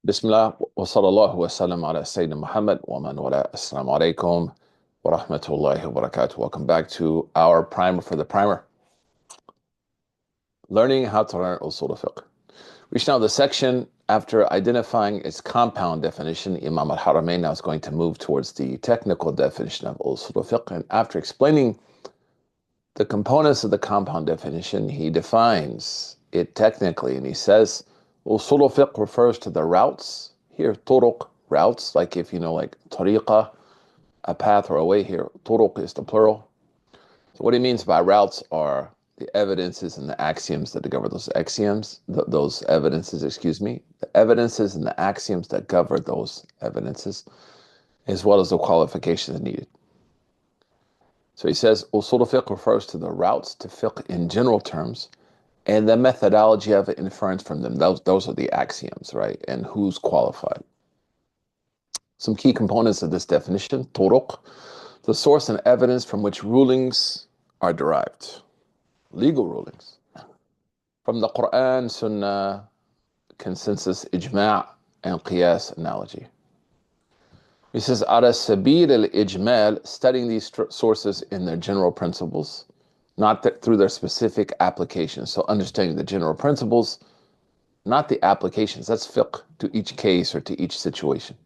Bismillah wa sallallahu wa sallam ala Sayyidina Muhammad wa man wala. Assalamu alaikum wa rahmatullahi wa barakatuh. Welcome back to our primer for the primer. Learning how to learn Usul al-Fiqh. Reach now the section after identifying its compound definition. Imam al-Haramain now is going to move towards the technical definition of Usul al-Fiqh. And after explaining the components of the compound definition, he defines it technically, and he says, Usul al-Fiqh refers to the routes. Here, turuq, routes, like if you know, like tariqa, a path or a way. Here, turuq is the plural. So what he means by routes are the evidences and the axioms that govern those axioms, those evidences, the evidences and the axioms that govern those evidences, as well as the qualifications needed. So he says, Usul al-Fiqh refers to the routes to fiqh in general terms, and the methodology of inference from them. Those are the axioms, right? And who's qualified. Some key components of this definition: turuq, the source and evidence from which rulings are derived. Legal rulings. From the Quran, Sunnah, consensus, ijma', and qiyas analogy. He says, ala sabil al-ijmal, studying these sources in their general principles, not through their specific applications. So understanding the general principles, not the applications. That's fiqh to each case or to each situation.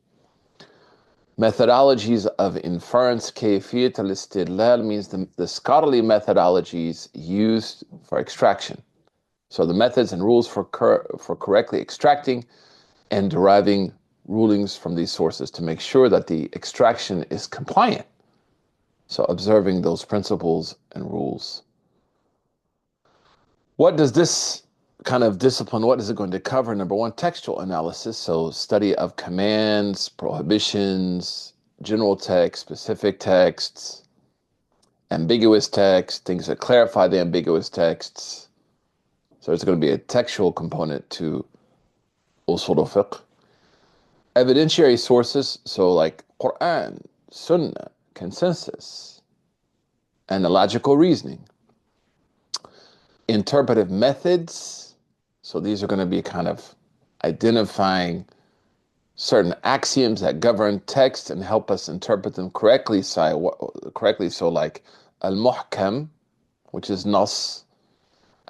Methodologies of inference, kayfiyat al-istidlal, means the scholarly methodologies used for extraction. So the methods and rules for correctly extracting and deriving rulings from these sources to make sure that the extraction is compliant. So observing those principles and rules. What does this kind of discipline, what is it going to cover? Number one, textual analysis. So study of commands, prohibitions, general text, specific texts, ambiguous texts, things that clarify the ambiguous texts. So there's going to be a textual component to Usul al-Fiqh. Evidentiary sources, so like Quran, Sunnah, consensus, and the logical reasoning. Interpretive methods, so these are going to be kind of identifying certain axioms that govern text and help us interpret them correctly. So like al-muhkam, which is nas,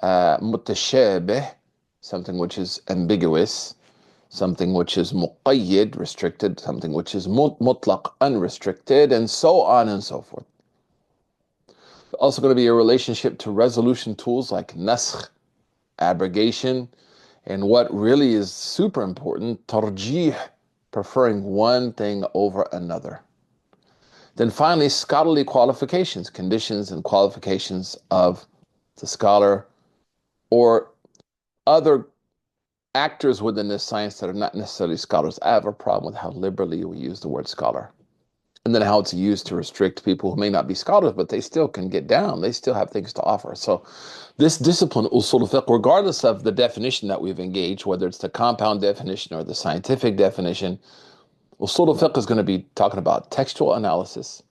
mutashabih, something which is ambiguous, something which is muqayyid, restricted, something which is mutlaq, unrestricted, and so on and so forth. Also going to be a relationship to resolution tools like naskh, abrogation, and what really is super important, tarjih, preferring one thing over another. Then finally, scholarly qualifications, conditions and qualifications of the scholar or other actors within this science that are not necessarily scholars. I have a problem with how liberally we use the word scholar. And then how it's used to restrict people who may not be scholars, but they still can get down. They still have things to offer. So this discipline, Usul al-Fiqh, regardless of the definition that we've engaged, whether it's the compound definition or the scientific definition, Usul al-Fiqh is going to be talking about textual analysis,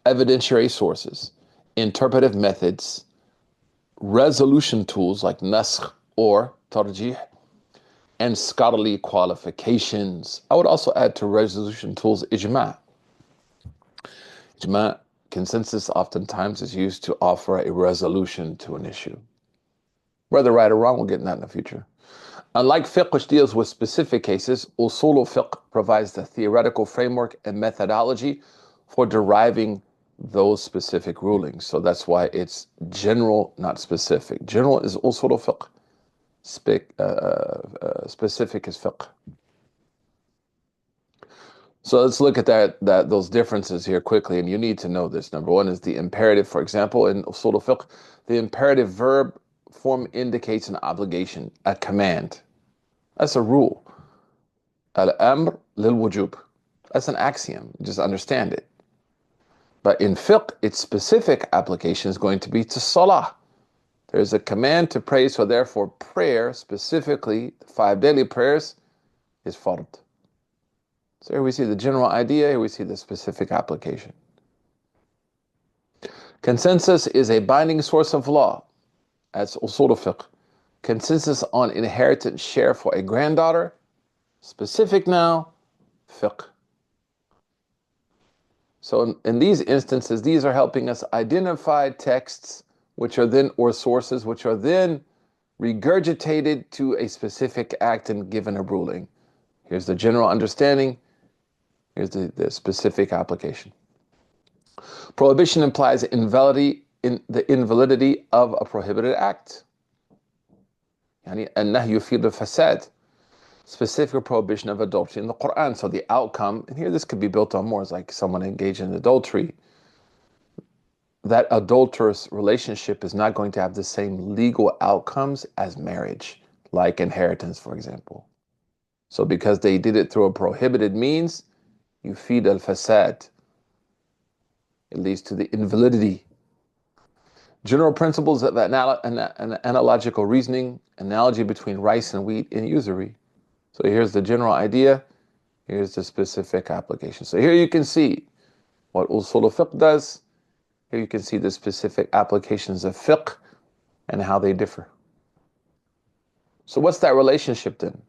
evidentiary sources, interpretive methods, resolution tools like naskh or tarjih, and scholarly qualifications. I would also add to resolution tools ijma'. Ijma', consensus, oftentimes is used to offer a resolution to an issue. Whether right or wrong, we'll get into that in the future. Unlike fiqh, which deals with specific cases, Usul al-Fiqh provides the theoretical framework and methodology for deriving those specific rulings. So that's why it's general, not specific. General is Usul al-Fiqh. Specific is fiqh. So let's look at those differences here quickly, and you need to know this. Number one is the imperative. For example, in Usul al-Fiqh, the imperative verb form indicates an obligation, a command. That's a rule. Al-amr lil-wujub. That's an axiom. Just understand it. But in fiqh, its specific application is going to be to salah. There's a command to pray, so therefore prayer, specifically 5 daily prayers, is fard. So here we see the general idea, here we see the specific application. Consensus is a binding source of law. That's usul al-fiqh. Consensus on inheritance share for a granddaughter Specific now, fiqh. So in these instances, these are helping us identify texts which are then, or sources, which are then regurgitated to a specific act and given a ruling. Here's the general understanding. Here's the specific application. Prohibition implies the invalidity of a prohibited act. يعني النهي يفيد الفساد. Specific prohibition of adultery in the Quran. So the outcome, and here this could be built on more, is like someone engaged in adultery. That adulterous relationship is not going to have the same legal outcomes as marriage, like inheritance, for example. So because they did it through a prohibited means, yufid al-fasad. It leads to the invalidity. General principles of analogical reasoning, analogy between rice and wheat in usury. So here's the general idea. Here's the specific application. So here you can see what Usul al-Fiqh does. Here you can see the specific applications of fiqh and how they differ. So what's that relationship then?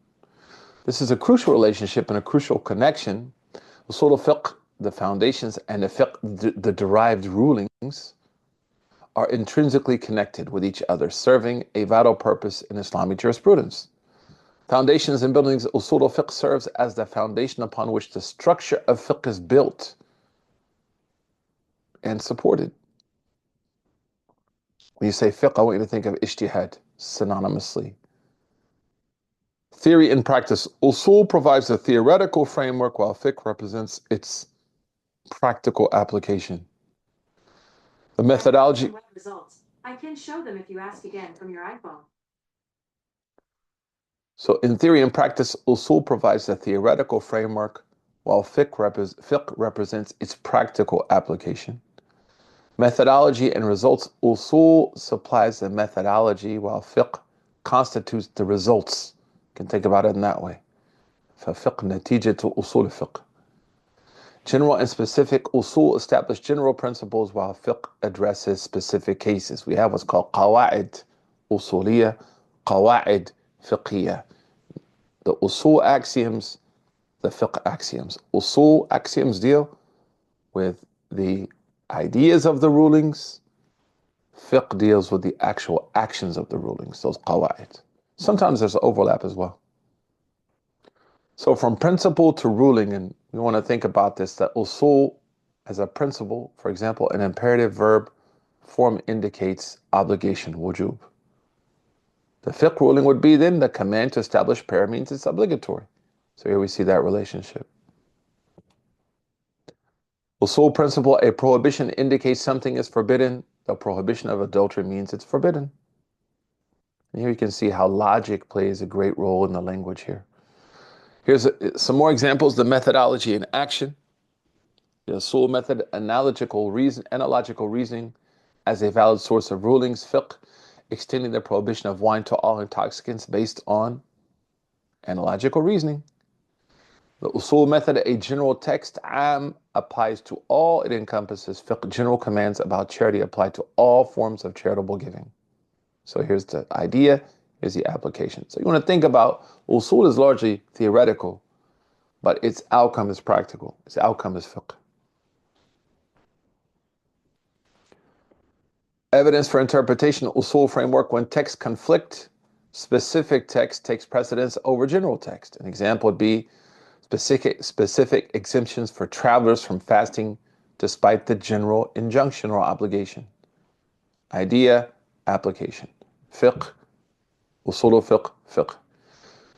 This is a crucial relationship and a crucial connection. Usul al-Fiqh, the foundations, and the fiqh, the derived rulings, are intrinsically connected with each other, serving a vital purpose in Islamic jurisprudence. Foundations and buildings, Usul al-Fiqh serves as the foundation upon which the structure of fiqh is built and supported. When you say fiqh, I want you to think of ijtihad synonymously. Theory and practice. Usul provides a theoretical framework while fiqh represents its practical application. The methodology. Web results. I can show them if you ask again from your iPhone. So in theory and practice, Usul provides a theoretical framework while fiqh represents its practical application. Methodology and results. Usul supplies the methodology while fiqh constitutes the results. You can think about it in that way. فَفِقْ نَتِيجَةُ أُصُولِ الْفِقْ. General and specific. Usul establish general principles while fiqh addresses specific cases. We have what's called قواعد usuliyah, قواعد fiqhiyah. The usul axioms, the fiqh axioms. Usul axioms deal with the ideas of the rulings. Fiqh deals with the actual actions of the rulings, those qawaid. Sometimes there's overlap as well. So from principle to ruling, and we want to think about this, that usul as a principle, for example, an imperative verb form indicates obligation, wujub. The fiqh ruling would be then the command to establish prayer means it's obligatory. So here we see that relationship. Usul principle, a prohibition indicates something is forbidden. The prohibition of adultery means it's forbidden. And here you can see how logic plays a great role in the language here. Here's some more examples. The methodology in action. The usul method, analogical reasoning as a valid source of rulings. Fiqh, extending the prohibition of wine to all intoxicants based on analogical reasoning. The usul method, a general text, applies to all. It encompasses fiqh, general commands about charity apply to all forms of charitable giving. So here's the idea, here's the application. So you want to think about usul is largely theoretical, but its outcome is practical. Its outcome is fiqh. Evidence for interpretation, usul framework. When texts conflict, specific text takes precedence over general text. An example would be specific exemptions for travelers from fasting despite the general injunction or obligation. Idea, application. Fiqh, usul fiqh.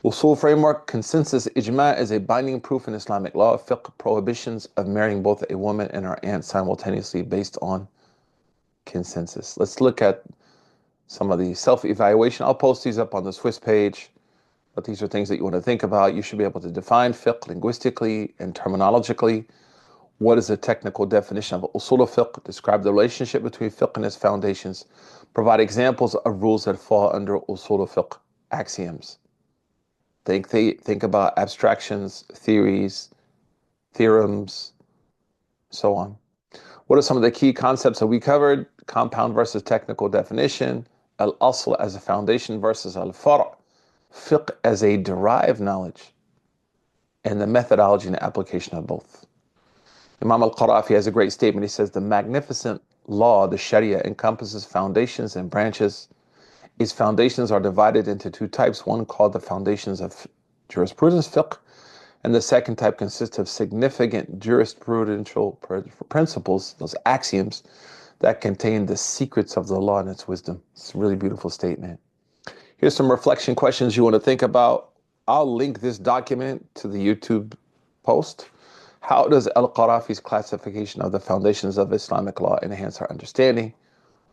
Usul framework, consensus, ijma' is a binding proof in Islamic law. Fiqh, prohibitions of marrying both a woman and her aunt simultaneously based on consensus. Let's look at some of the self-evaluation. I'll post these up on the Swiss page, but these are things that you want to think about. You should be able to define fiqh linguistically and terminologically. What is the technical definition of usul al-fiqh? Describe the relationship between fiqh and its foundations. Provide examples of rules that fall under usul al-fiqh axioms. Think about abstractions, theories, theorems, so on. What are some of the key concepts that we covered? Compound versus technical definition. Al-asl as a foundation versus al-far'. Fiqh as a derived knowledge. and the methodology and application of both. Imam al-Qarafi has a great statement. He says, the magnificent law, the Sharia, encompasses foundations and branches. Its foundations are divided into two types, one called the foundations of jurisprudence, fiqh, and the second type consists of significant jurisprudential principles, those axioms, that contain the secrets of the law and its wisdom. It's a really beautiful statement. Here's some reflection questions you want to think about. I'll link this document to the YouTube post. How does al-Qarafi's classification of the foundations of Islamic law enhance our understanding?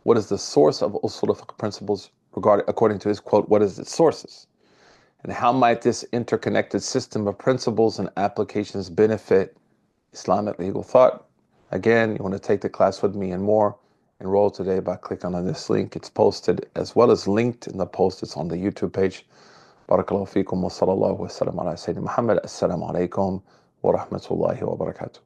What is the source of Usul al-Fiqh principles according to his quote, what is its sources? And how might this interconnected system of principles and applications benefit Islamic legal thought? Again, you want to take the class with me and more, enroll today by clicking on this link. It's posted as well as linked in the post. It's on the YouTube page. Barakallahu feekum wa sallallahu wa sallam ala Sayyidina Muhammad. Assalamu alaikum wa rahmatullahi wa barakatuh.